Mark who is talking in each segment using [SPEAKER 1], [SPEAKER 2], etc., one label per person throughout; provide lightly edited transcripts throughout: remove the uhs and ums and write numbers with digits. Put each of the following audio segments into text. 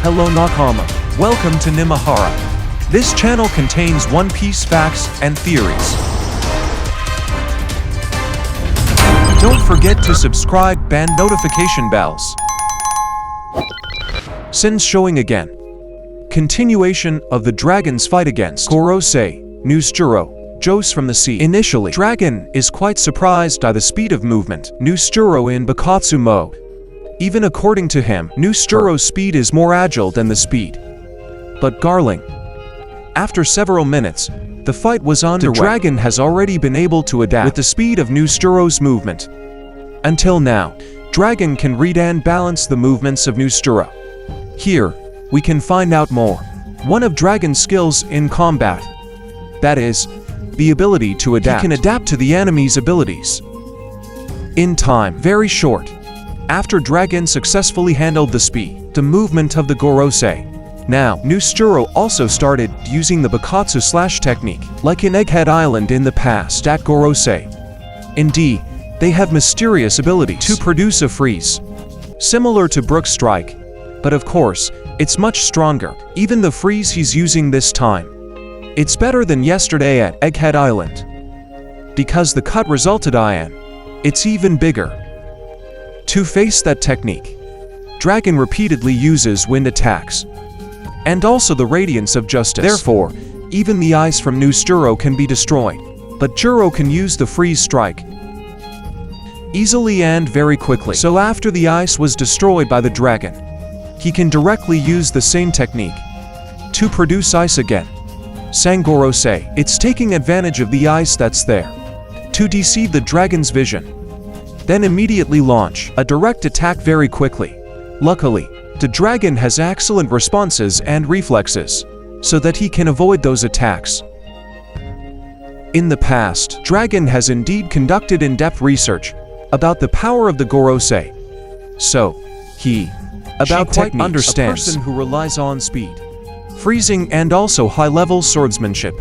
[SPEAKER 1] Hello Nakama. Welcome to Nimehara. This channel contains One Piece facts and theories. Don't forget to subscribe and notification bells. Since showing again. Continuation of the dragon's fight against Gorosei, Nusjuro'S from the sea. Initially, Dragon is quite surprised by the speed of movement, Nusjuro in Bakatsu mode. Even according to him, Nusjuro'S speed is more agile than the speed. But Garling. After several minutes, the fight was underway. The dragon has already been able to adapt with the speed of Nusjuro'S movement. Until now, Dragon can read and balance the movements of Nusjuro. Here, we can find out more. One of Dragon's skills in combat. That is, the ability to adapt. He can adapt to the enemy's abilities. In time, very short. After Dragon successfully handled the speed, the movement of the Gorosei. Now, Nusjuro also started using the Bakatsu technique, like in Egghead Island in the past at Gorosei. Indeed, they have mysterious ability to produce a freeze. Similar to Brook's strike, but of course, it's much stronger, even the freeze he's using this time. It's better than yesterday at Egghead Island. Because the cut resulted in, it's even bigger. To face that technique, Dragon repeatedly uses wind attacks. And also the radiance of justice. Therefore, even the ice from Nusjuro can be destroyed. But Juro can use the freeze strike easily and very quickly. So after the ice was destroyed by the dragon, he can directly use the same technique to produce ice again. Sangorosei, it's taking advantage of the ice that's there to deceive the dragon's vision. Then immediately launch a direct attack very quickly. Luckily, the dragon has excellent responses and reflexes, so that he can avoid those attacks. In the past, Dragon has indeed conducted in-depth research about the power of the Gorosei. So, he about quite understands a person who relies on speed, freezing and also high-level swordsmanship.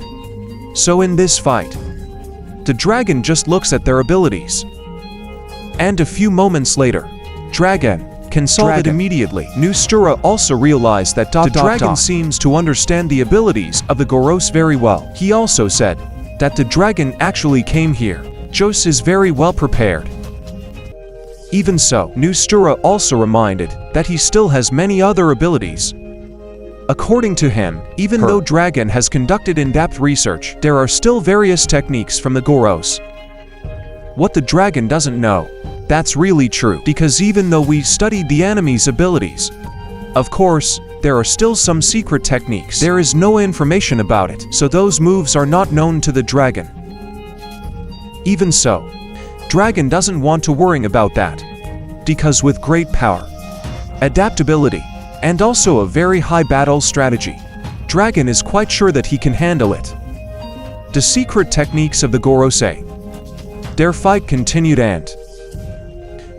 [SPEAKER 1] So in this fight, the dragon just looks at their abilities. And a few moments later, Dragon can solve it immediately. Nusjuro also realized that the dragon seems to understand the abilities of the Goros very well. He also said that the dragon actually came here. Jos is very well prepared. Even so, Nusjuro also reminded that he still has many other abilities. According to him, even though Dragon has conducted in-depth research, there are still various techniques from the Goros. What the dragon doesn't know, that's really true, because even though we studied the enemy's abilities, of course, there are still some secret techniques. There is no information about it, so those moves are not known to the dragon. Even so, Dragon doesn't want to worry about that, because with great power, adaptability, and also a very high battle strategy, Dragon is quite sure that he can handle it. The secret techniques of the Gorosei. Their fight continued and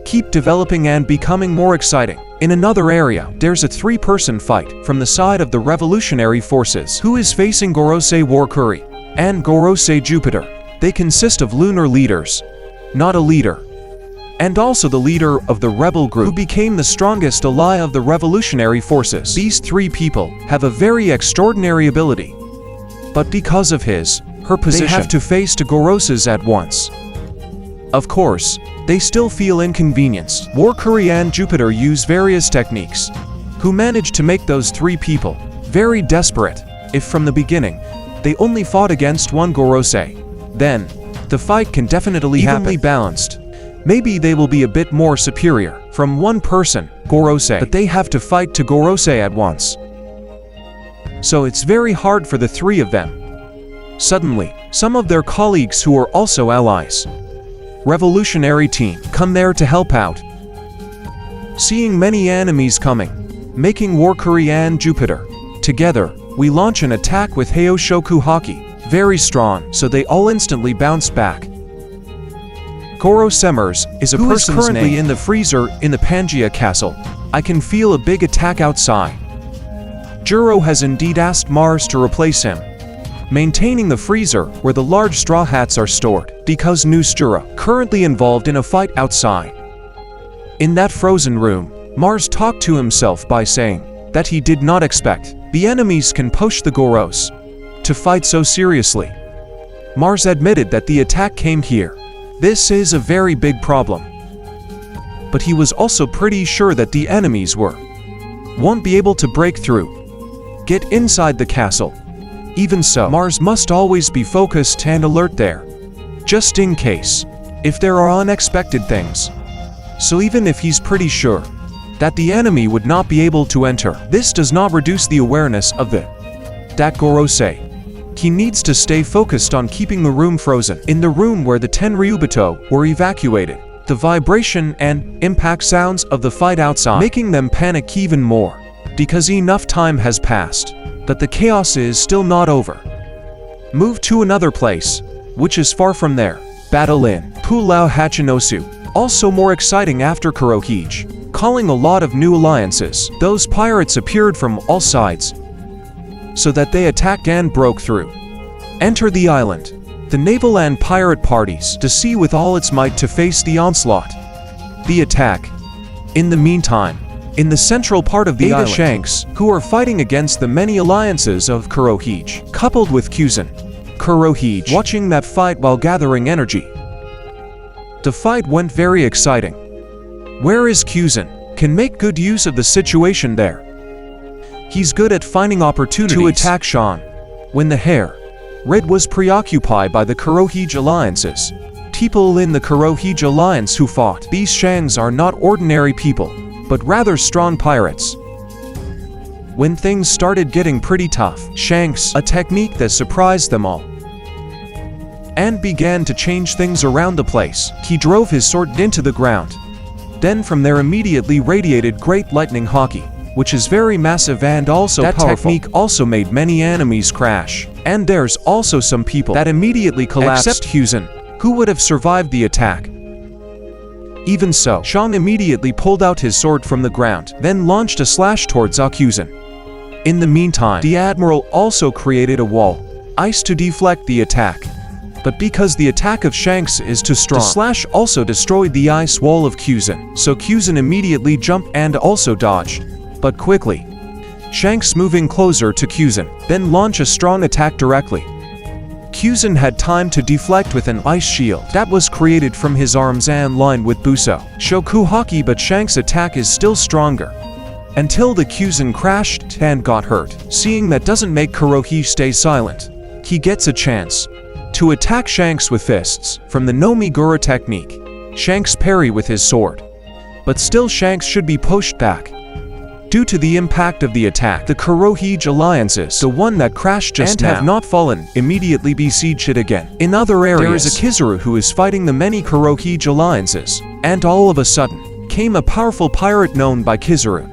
[SPEAKER 1] keep developing and becoming more exciting. In another area, there's a three-person fight from the side of the revolutionary forces who is facing Gorosei Warcurry and Gorosei Jupiter. They consist of lunar leaders, not a leader, and also the leader of the rebel group who became the strongest ally of the revolutionary forces. These three people have a very extraordinary ability, but because of her position, they have to face the Goroses at once. Of course, they still feel inconvenienced. Warcurry and Jupiter use various techniques, who manage to make those three people very desperate. If from the beginning, they only fought against one Gorosei, then the fight can definitely happen. Evenly balanced. Maybe they will be a bit more superior from one person, Gorosei, but they have to fight to Gorosei at once. So it's very hard for the three of them. Suddenly, some of their colleagues who are also allies, revolutionary team, come there to help out. Seeing many enemies coming, making Warcurry and Jupiter. Together, we launch an attack with Heiyoshoku Haki, very strong, so they all instantly bounce back. Gorosei is a person currently in the freezer in the Pangaea castle. I can feel a big attack outside. Juro has indeed asked Mars to replace him, maintaining the freezer where the large straw hats are stored, because Nusjuro currently involved in a fight outside. In that frozen room, Mars talked to himself by saying that he did not expect. The enemies can push the Goros to fight so seriously. Mars admitted that the attack came here. This is a very big problem. But he was also pretty sure that the enemies won't be able to break through, get inside the castle. Even so, Mars must always be focused and alert there, just in case, if there are unexpected things. So even if he's pretty sure that the enemy would not be able to enter, this does not reduce the awareness of that Gorosei. He needs to stay focused on keeping the room frozen. In the room where the 10 Ryubuto were evacuated, the vibration and impact sounds of the fight outside making them panic even more, because enough time has passed, but the chaos is still not over. Move to another place, which is far from there. Battle in Pulau Hachinosu, also more exciting after Kurohige, calling a lot of new alliances. Those pirates appeared from all sides, so that they attacked and broke through. Enter the island. The naval and pirate parties to sea with all its might to face the onslaught. The attack. In the meantime, in the central part of the island, Shanks, who are fighting against the many alliances of Kurohige, coupled with Kuzan. Kurohige watching that fight while gathering energy. The fight went very exciting. Where is Kuzan? Can make good use of the situation there. He's good at finding opportunities to attack Sean. When the hair Red was preoccupied by the Kurohige alliances. People in the Kurohige alliance who fought these Shangs are not ordinary people, but rather strong pirates. When things started getting pretty tough, Shanks, a technique that surprised them all, and began to change things around the place. He drove his sword into the ground. Then from there immediately radiated great lightning hockey, which is very massive and also powerful. That technique also made many enemies crash. And there's also some people that immediately collapsed, except Kuzan, who would have survived the attack. Even so, Shang immediately pulled out his sword from the ground, then launched a slash towards Kuzan. In the meantime, the Admiral also created a wall, ice to deflect the attack. But because the attack of Shanks is too strong, the slash also destroyed the ice wall of Kuzan, so Kuzan immediately jumped and also dodged. But quickly, Shanks moving closer to Kuzan, then launch a strong attack directly. Kuzan had time to deflect with an ice shield that was created from his arms and lined with Buso Shoku Haki, but Shanks' attack is still stronger. Until the Kuzan crashed and got hurt. Seeing that doesn't make Kurohige stay silent, he gets a chance to attack Shanks with fists from the Nomigura technique. Shanks parry with his sword. But still Shanks should be pushed back. Due to the impact of the attack, the Kurohige alliances, the one that crashed just now, have not fallen, immediately besiege it again. In other areas, there is a Kizaru who is fighting the many Kurohige alliances, and all of a sudden, came a powerful pirate known by Kizaru.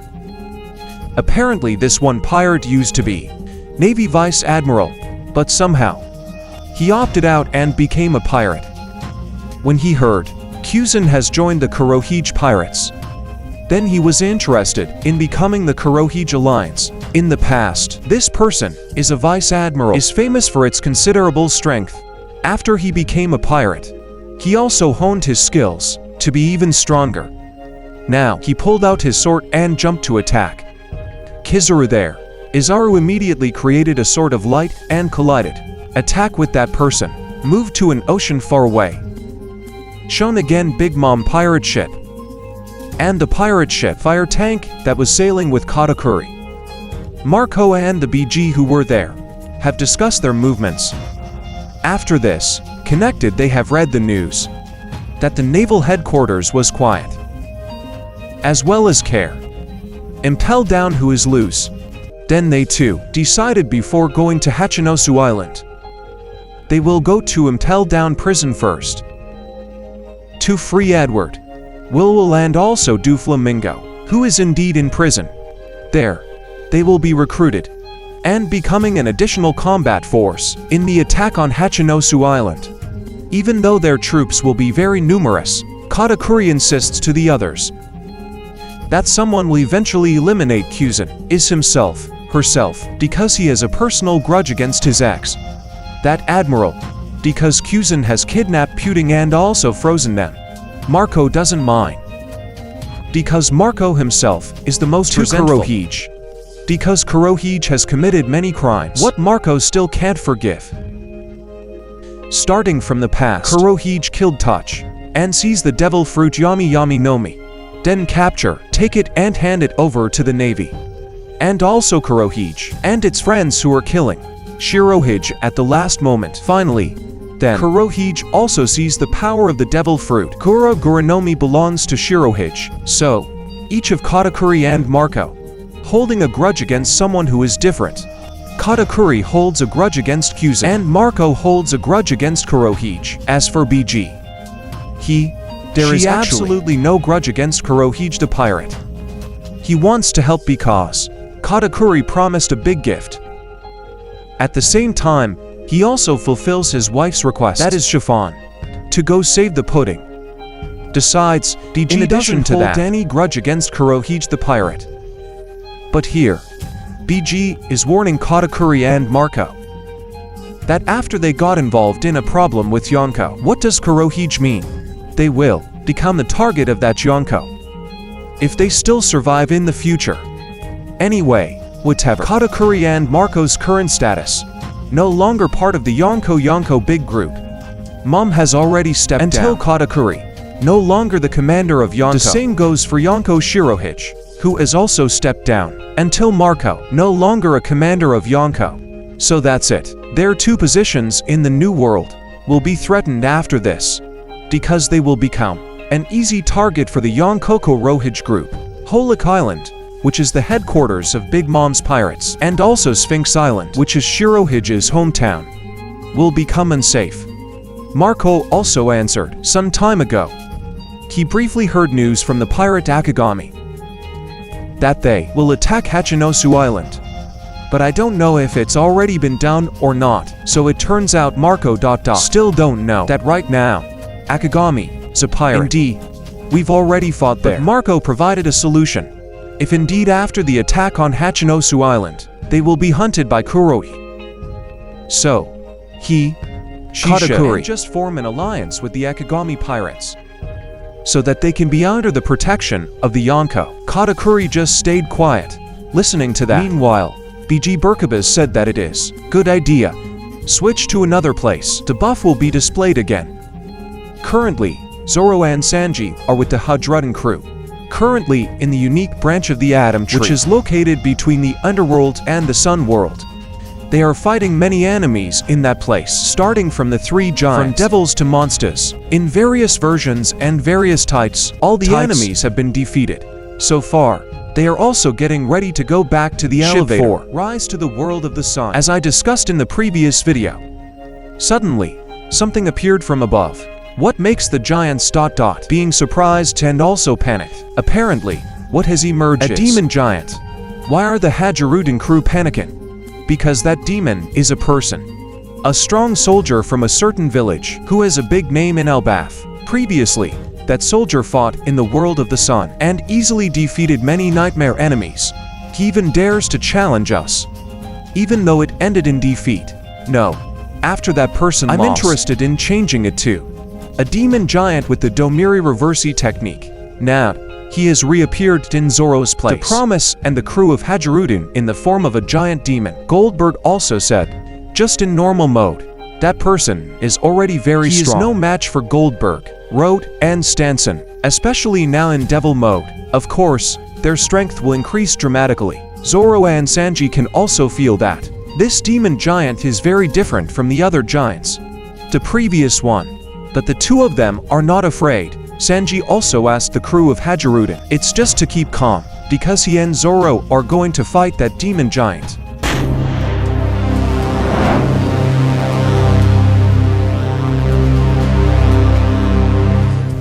[SPEAKER 1] Apparently this one pirate used to be Navy Vice Admiral, but somehow, he opted out and became a pirate. When he heard, Kuzan has joined the Kurohige pirates, then he was interested in becoming the Kurohige alliance. In the past, this person is a vice admiral, is famous for its considerable strength. After he became a pirate, he also honed his skills to be even stronger. Now, he pulled out his sword and jumped to attack Kizaru there. Izaru immediately created a sword of light and collided. Attack with that person. Moved to an ocean far away. Shown again Big Mom pirate ship. And the pirate ship fire tank that was sailing with Katakuri. Marco and the BG who were there have discussed their movements. After this, connected they have read the news that the naval headquarters was quiet, as well as care. Impel down who is loose. Then they too decided before going to Hachinosu Island, they will go to Impel down prison first to free Edward. Will and also do Flamingo, who is indeed in prison. There, they will be recruited and becoming an additional combat force in the attack on Hachinosu Island. Even though their troops will be very numerous, Katakuri insists to the others that someone will eventually eliminate Kuzan, is herself, because he has a personal grudge against his ex, that admiral, because Kuzan has kidnapped Puting and also frozen them. Marco doesn't mind, because Marco himself is the most resentful. Kurohige because Kurohige has committed many crimes. What Marco still can't forgive. Starting from the past, Kurohige killed Touch and seized the devil fruit Yami Yami no Mi. Then capture, take it and hand it over to the navy. And also Kurohige and its friends who are killing Shirohige at the last moment. Finally, then Kurohige also sees the power of the devil fruit. Gura Guranomi belongs to Shirohige, so each of Katakuri and Marco holding a grudge against someone who is different. Katakuri holds a grudge against Kyuzen, and Marco holds a grudge against Kurohige. As for BG, there is absolutely no grudge against Kurohige the pirate. He wants to help because Katakuri promised a big gift. At the same time, he also fulfills his wife's request, that is Chiffon, to go save the pudding. Besides, BG doesn't hold any grudge against Kurohige the pirate. But here, BG is warning Katakuri and Marco that after they got involved in a problem with Yonko, what does Kurohige mean? They will become the target of that Yonko if they still survive in the future. Anyway, whatever. Katakuri and Marco's current status, no longer part of the Yonko big group. Mom has already stepped down. Katakuri, no longer the commander of Yonko. The same goes for Yonko Shirohige, who has also stepped down. Until Marco, no longer a commander of Yonko. So that's it. Their two positions in the new world will be threatened after this, because they will become an easy target for the Yonkoko Rohige group. Holic Island, which is the headquarters of Big Mom's pirates, and also Sphinx Island, which is Shirohige's hometown, will become unsafe. Marco also answered some time ago. He briefly heard news from the pirate Akagami that they will attack Hachinosu Island. But I don't know if it's already been done or not, so it turns out Marco still don't know that right now. Akagami's a pirate. Indeed, we've already fought there. But Marco provided a solution. If indeed after the attack on Hachinosu Island, they will be hunted by Kuroi. So, Katakuri just form an alliance with the Akagami pirates, so that they can be under the protection of the Yonko. Katakuri just stayed quiet, listening to that. Meanwhile, BG Berkabas said that it is good idea. Switch to another place. The buff will be displayed again. Currently, Zoro and Sanji are with the Hadrudden crew. Currently in the unique branch of the Atom Tree, which is located between the Underworld and the Sun World. They are fighting many enemies in that place, starting from the three giants, from devils to monsters. In various versions and various types, all the enemies have been defeated. So far, they are also getting ready to go back to the elevator. 4. Rise to the world of the sun. As I discussed in the previous video, suddenly, something appeared from above. What makes the giants ... being surprised and also panicked. Apparently, what has emerged is a demon giant. Why are the Hadrudden crew panicking? Because that demon is a person. A strong soldier from a certain village who has a big name in Elbaf. Previously, that soldier fought in the world of the sun and easily defeated many nightmare enemies. He even dares to challenge us, even though it ended in defeat. No. After that person I'm interested in changing it to a demon giant with the Domiri Reversi technique. Now, he has reappeared in Zoro's place. The Promise and the crew of Hadrudden in the form of a giant demon. Goldberg also said, just in normal mode, that person is already very strong. He is no match for Goldberg, Rote, and Stanson, especially now in devil mode. Of course, their strength will increase dramatically. Zoro and Sanji can also feel that this demon giant is very different from the other giants, the previous one. But the two of them are not afraid. Sanji also asked the crew of Hadrudden. It's just to keep calm, because he and Zoro are going to fight that demon giant.